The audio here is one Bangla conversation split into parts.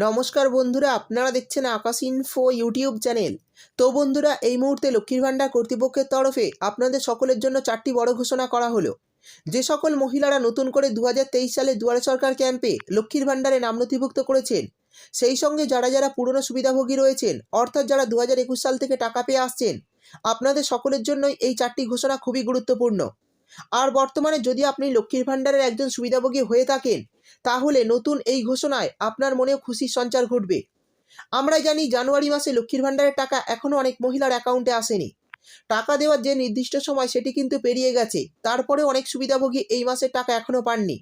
নমস্কার বন্ধুরা, আপনারা দেখছেন আকাশ ইনফো ইউটিউব চ্যানেল। তো বন্ধুরা, এই মুহূর্তে লক্ষ্মীর ভাণ্ডার কর্তৃপক্ষের তরফে আপনাদের সকলের জন্য 4টি বড় ঘোষণা করা হলো। যে সকল মহিলারা নতুন করে 2023 সালে দুয়ারে সরকার ক্যাম্পে লক্ষ্মীর ভাণ্ডারে নাম নথিভুক্ত করেছেন, সেই সঙ্গে যারা যারা পুরনো সুবিধাভোগী রয়েছেন, অর্থাৎ যারা 2021 সাল থেকে টাকা পেয়ে আসছেন, আপনাদের সকলের জন্যই এই 4টি ঘোষণা খুবই গুরুত্বপূর্ণ। আর বর্তমানে যদি আপনি লক্ষ্মীর ভাণ্ডারের একজন সুবিধাভোগী হয়ে থাকেন, তাহলে নতুন এই ঘোষণায় আপনার মনেও খুশির সঞ্চার ঘটবে। আমরা জানি জানুয়ারি মাসে লক্ষ্মীর ভাণ্ডারের টাকা এখনও অনেক মহিলার অ্যাকাউন্টে আসেনি। টাকা দেওয়ার যে নির্দিষ্ট সময় সেটি কিন্তু পেরিয়ে গেছে, তারপরে অনেক সুবিধাভোগী এই মাসের টাকা এখনও পাননি।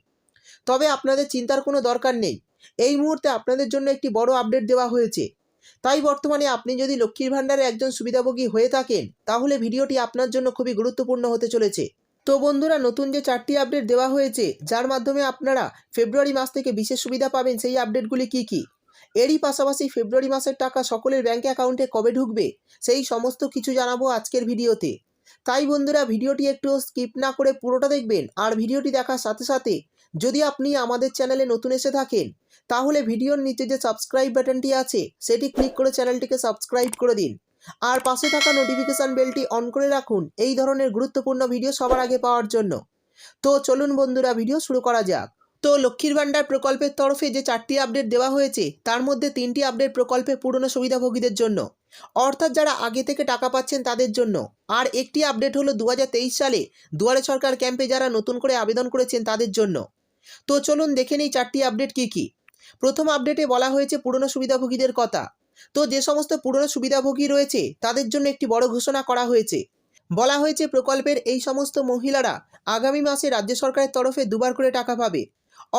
তবে আপনাদের চিন্তার কোনো দরকার নেই, এই মুহূর্তে আপনাদের জন্য একটি বড় আপডেট দেওয়া হয়েছে। তাই বর্তমানে আপনি যদি লক্ষ্মীর ভাণ্ডারে একজন সুবিধাভোগী হয়ে থাকেন, তাহলে ভিডিওটি আপনার জন্য খুবই গুরুত্বপূর্ণ হতে চলেছে। তো বন্ধুরা, নতুন যে 4টি আপডেট দেওয়া হয়েছে, যার মাধ্যমে আপনারা ফেব্রুয়ারি মাস থেকে বিশেষ সুবিধা পাবেন, সেই আপডেটগুলি কি কি? এরই পাশাপাশি ফেব্রুয়ারি মাসের টাকা সকলের ব্যাঙ্ক অ্যাকাউন্টে কবে ঢুকবে, সেই সমস্ত কিছু জানাবো আজকের ভিডিওতে। তাই বন্ধুরা, ভিডিওটি একটু স্কিপ না করে পুরোটা দেখবেন। আর ভিডিওটি দেখার সাথে সাথে যদি আপনি আমাদের চ্যানেলে নতুন এসে থাকেন, তাহলে ভিডিওর নিচে যে সাবস্ক্রাইব বাটনটি আছে সেটি ক্লিক করে চ্যানেলটিকে সাবস্ক্রাইব করে দিন। আর পাশে থাকা নোটিফিকেশান বেলটি অন করে রাখুন এই ধরনের গুরুত্বপূর্ণ ভিডিও সবার আগে পাওয়ার জন্য। তো চলুন বন্ধুরা, ভিডিও শুরু করা যাক। তো লক্ষ্মীর ভাণ্ডার প্রকল্পের তরফে যে 4টি আপডেট দেওয়া হয়েছে, তার মধ্যে 3টি আপডেট প্রকল্পে পুরনো সুবিধাভোগীদের জন্য, অর্থাৎ যারা আগে থেকে টাকা পাচ্ছেন তাদের জন্য। আর একটি আপডেট হলো 2023 সালে দুয়ারে সরকার ক্যাম্পে যারা নতুন করে আবেদন করেছেন তাদের জন্য। তো চলুন দেখে নিই 4টি আপডেট কী কী। প্রথম আপডেটে বলা হয়েছে পুরনো সুবিধাভোগীদের কথা। তো যে সমস্ত পুরনো সুবিধাভোগী রয়েছে তাদের জন্য একটি বড় ঘোষণা করা হয়েছে। বলা হয়েছে প্রকল্পের এই সমস্ত মহিলারা আগামী মাসে রাজ্য সরকারের তরফে দুবার করে টাকা পাবে,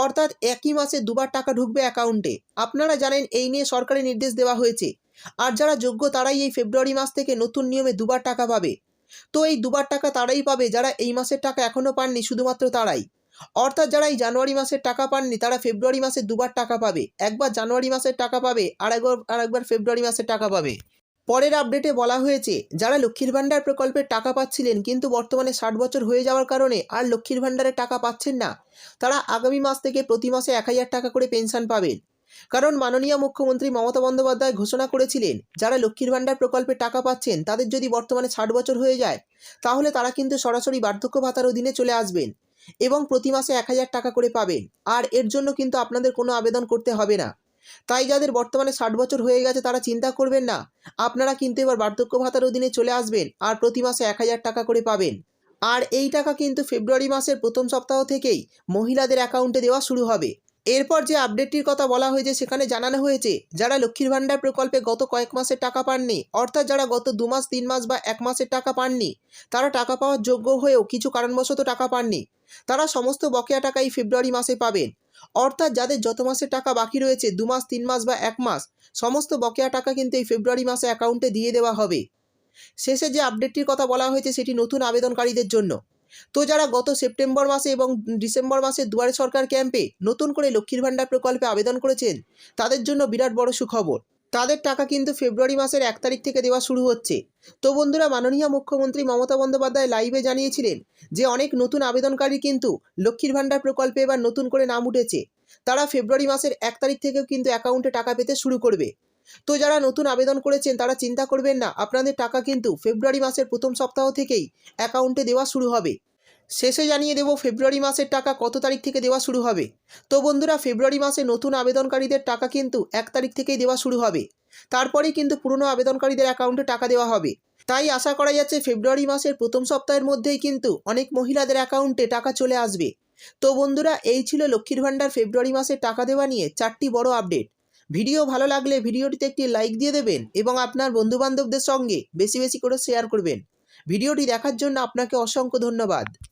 অর্থাৎ একই মাসে দুবার টাকা ঢুকবে অ্যাকাউন্টে। আপনারা জানেন এই নিয়ে সরকারি নির্দেশ দেওয়া হয়েছে। আর যারা যোগ্য তারাই এই ফেব্রুয়ারি মাস থেকে নতুন নিয়মে দুবার টাকা পাবে। তো এই দুবার টাকা তারাই পাবে যারা এই মাসের টাকা এখনও পাননি, শুধুমাত্র তারাই। অর্থাৎ যারা এই জানুয়ারি মাসের টাকা পাননি তারা ফেব্রুয়ারি মাসে দুবার টাকা পাবে, একবার জানুয়ারি মাসের টাকা পাবে আর একবার ফেব্রুয়ারি মাসের টাকা পাবে। পরের আপডেটে বলা হয়েছে যারা লক্ষ্মীর ভাণ্ডার প্রকল্পের টাকা পাচ্ছিলেন কিন্তু বর্তমানে 60 বছর হয়ে যাওয়ার কারণে আর লক্ষ্মীর ভাণ্ডারের টাকা পাচ্ছেন না, তারা আগামী মাস থেকে প্রতি মাসে 1000 টাকা করে পেনশন পাবেন। কারণ মাননীয় মুখ্যমন্ত্রী মমতা বন্দ্যোপাধ্যায় ঘোষণা করেছিলেন যারা লক্ষ্মীর ভাণ্ডার প্রকল্পে টাকা পাচ্ছেন তাদের যদি বর্তমানে 60 বছর হয়ে যায়, তাহলে তারা কিন্তু সরাসরি বার্ধক্য ভাতার অধীনে চলে আসবেন এবং প্রতি মাসে 1000 টাকা করে পাবেন। আর এর জন্য কিন্তু আপনাদের কোনো আবেদন করতে হবে না। তাই যাদের বর্তমানে 60 বছর হয়ে গেছে তারা চিন্তা করবেন না, আপনারা কিন্তু এবার বার্ধক্য ভাতার অধীনে চলে আসবেন আর প্রতি মাসে 1000 টাকা করে পাবেন। আর এই টাকা কিন্তু ফেব্রুয়ারি মাসের প্রথম সপ্তাহ থেকেই মহিলাদের অ্যাকাউন্টে দেওয়া শুরু হবে। এরপর যে আপডেটটির কথা বলা হয়েছে সেখানে জানানো হয়েছে যারা লক্ষ্মীর ভাণ্ডার প্রকল্পে গত কয়েক মাসের টাকা পাননি, অর্থাৎ যারা গত 2 মাস 3 মাস বা 1 মাসের টাকা পাননি, তারা টাকা পাওয়ার যোগ্য হয়েও কিছু কারণবশত টাকা পাননি, তারা সমস্ত বকেয়া টাকা এই ফেব্রুয়ারি মাসে পাবেন। অর্থাৎ যাদের যত মাসের টাকা বাকি রয়েছে, 2 মাস 3 মাস বা 1 মাস, সমস্ত বকেয়া টাকা কিন্তু এই ফেব্রুয়ারি মাসে অ্যাকাউন্টে দিয়ে দেওয়া হবে। শেষে যে আপডেটটির কথা বলা হয়েছে সেটি নতুন আবেদনকারীদের জন্য। তো যারা গত সেপ্টেম্বর মাসে এবং ডিসেম্বর মাসে দুয়ারে সরকার ক্যাম্পে নতুন করে লক্ষ্মীর ভাণ্ডার প্রকল্পে আবেদন করেছেন, তাদের জন্য বিরাট বড় সুখবর। তাদের টাকা কিন্তু ফেব্রুয়ারি মাসের 1 তারিখ থেকে দেওয়া শুরু হচ্ছে। তো বন্ধুরা, মাননীয় মুখ্যমন্ত্রী মমতা বন্দ্যোপাধ্যায় লাইভে জানিয়েছিলেন যে অনেক নতুন আবেদনকারী কিন্তু লক্ষ্মীর ভাণ্ডার প্রকল্পে এবার নতুন করে নাম উঠেছে, তারা ফেব্রুয়ারি মাসের 1 তারিখ থেকেও কিন্তু অ্যাকাউন্টে টাকা পেতে শুরু করবে। তো যারা নতুন আবেদন করেছেন তারা চিন্তা করবেন না, আপনাদের টাকা কিন্তু ফেব্রুয়ারি মাসের প্রথম সপ্তাহ থেকেই অ্যাকাউন্টে দেওয়া শুরু হবে। শেষে জানিয়ে দেব ফেব্রুয়ারি মাসের টাকা কত তারিখ থেকে দেওয়া শুরু হবে। তো বন্ধুরা, ফেব্রুয়ারি মাসে নতুন আবেদনকারীদের টাকা কিন্তু 1 তারিখ থেকেই দেওয়া শুরু হবে। তারপরেই কিন্তু পুরনো আবেদনকারীদের অ্যাকাউন্টে টাকা দেওয়া হবে। তাই আশা করা যাচ্ছে ফেব্রুয়ারি মাসের প্রথম সপ্তাহের মধ্যেই কিন্তু অনেক মহিলাদের অ্যাকাউন্টে টাকা চলে আসবে। তো বন্ধুরা, এই ছিল লক্ষ্মীর ভাণ্ডার ফেব্রুয়ারি মাসে টাকা দেওয়া নিয়ে 4টি বড় আপডেট। ভিডিও ভালো লাগলে ভিডিওটিতে একটি লাইক দিয়ে দেবেন এবং আপনার বন্ধুবান্ধবদের সঙ্গে বেশি বেশি করে শেয়ার করবেন। ভিডিওটি দেখার জন্য আপনাকে অসংখ্য ধন্যবাদ।